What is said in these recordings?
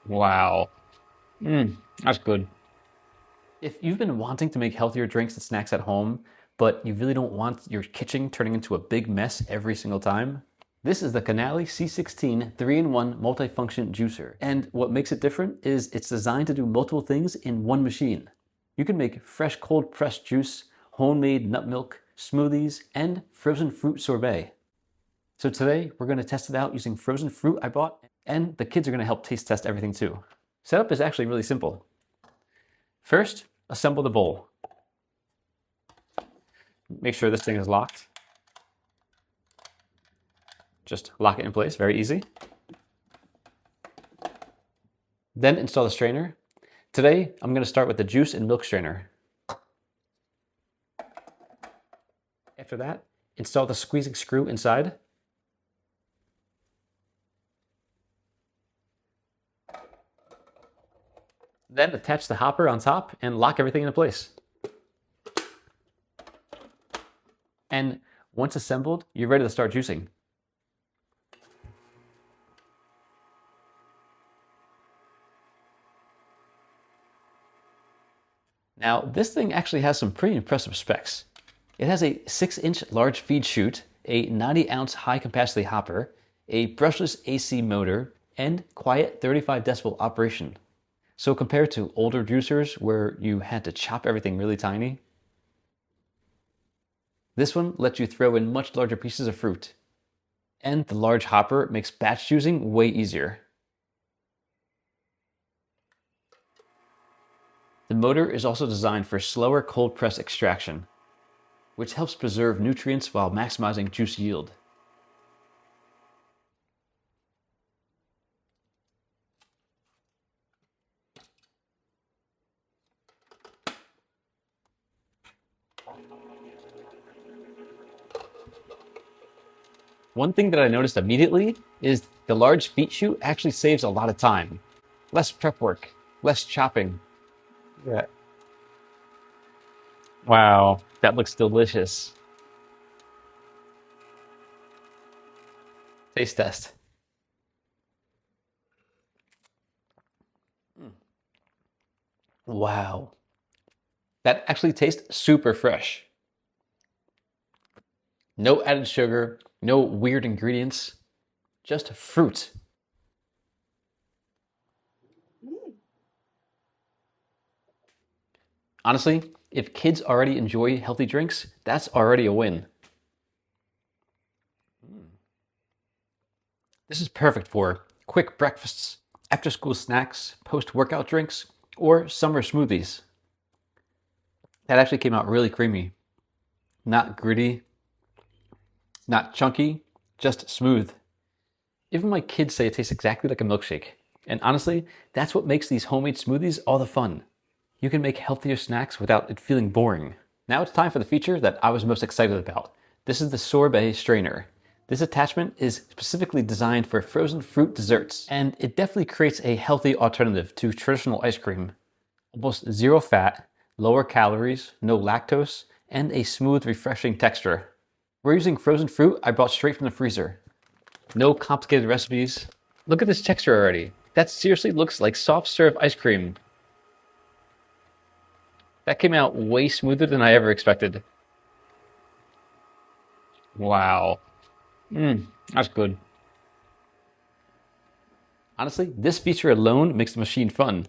Wow. That's good. If you've been wanting to make healthier drinks and snacks at home, but you really don't want your kitchen turning into a big mess every single time, this is the Canoly C16 3-in-1 multifunction juicer. And what makes it different is it's designed to do multiple things in one machine. You can make fresh cold pressed juice, homemade nut milk, smoothies, and frozen fruit sorbet. So today we're going to test it out using frozen fruit I bought, and the kids are going to help taste test everything too. Setup is actually really simple. First, assemble the bowl. Make sure this thing is locked. Just lock it in place, very easy. Then install the strainer. Today, I'm going to start with the juice and milk strainer. After that, install the squeezing screw inside. Then attach the hopper on top and lock everything into place. And once assembled, you're ready to start juicing. Now, this thing actually has some pretty impressive specs. It has a 6-inch large feed chute, a 90-ounce high-capacity hopper, a brushless AC motor, and quiet 35 decibel operation. So compared to older juicers where you had to chop everything really tiny, this one lets you throw in much larger pieces of fruit. And the large hopper makes batch juicing way easier. The motor is also designed for slower cold press extraction, which helps preserve nutrients while maximizing juice yield. One thing that I noticed immediately is the large feet chute actually saves a lot of time. Less prep work, less chopping. Yeah. Wow, that looks delicious. Taste test. Wow. That actually tastes super fresh. No added sugar, no weird ingredients, just fruit. Honestly, if kids already enjoy healthy drinks, that's already a win. This is perfect for quick breakfasts, after-school snacks, post-workout drinks, or summer smoothies. That actually came out really creamy. Not gritty, not chunky, just smooth. Even my kids say it tastes exactly like a milkshake. And honestly, that's what makes these homemade smoothies all the fun. You can make healthier snacks without it feeling boring. Now it's time for the feature that I was most excited about. This is the sorbet strainer. This attachment is specifically designed for frozen fruit desserts, and it definitely creates a healthy alternative to traditional ice cream. Almost zero fat, lower calories, no lactose, and a smooth, refreshing texture. We're using frozen fruit I brought straight from the freezer. No complicated recipes. Look at this texture already. That seriously looks like soft serve ice cream. That came out way smoother than I ever expected. Wow. That's good. Honestly, this feature alone makes the machine fun.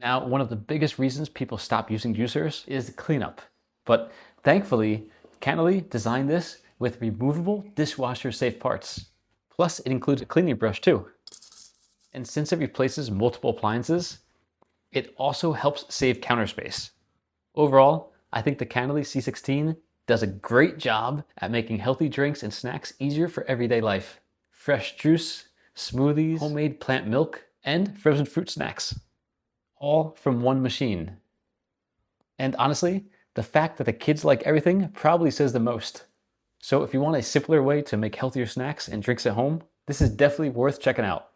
Now, one of the biggest reasons people stop using juicers is the cleanup. But thankfully, Canoly designed this with removable dishwasher-safe parts. Plus, it includes a cleaning brush too. And since it replaces multiple appliances, it also helps save counter space. Overall, I think the Canoly C16 does a great job at making healthy drinks and snacks easier for everyday life. Fresh juice, smoothies, homemade plant milk, and frozen fruit snacks. All from one machine. And honestly, the fact that the kids like everything probably says the most. So if you want a simpler way to make healthier snacks and drinks at home, this is definitely worth checking out.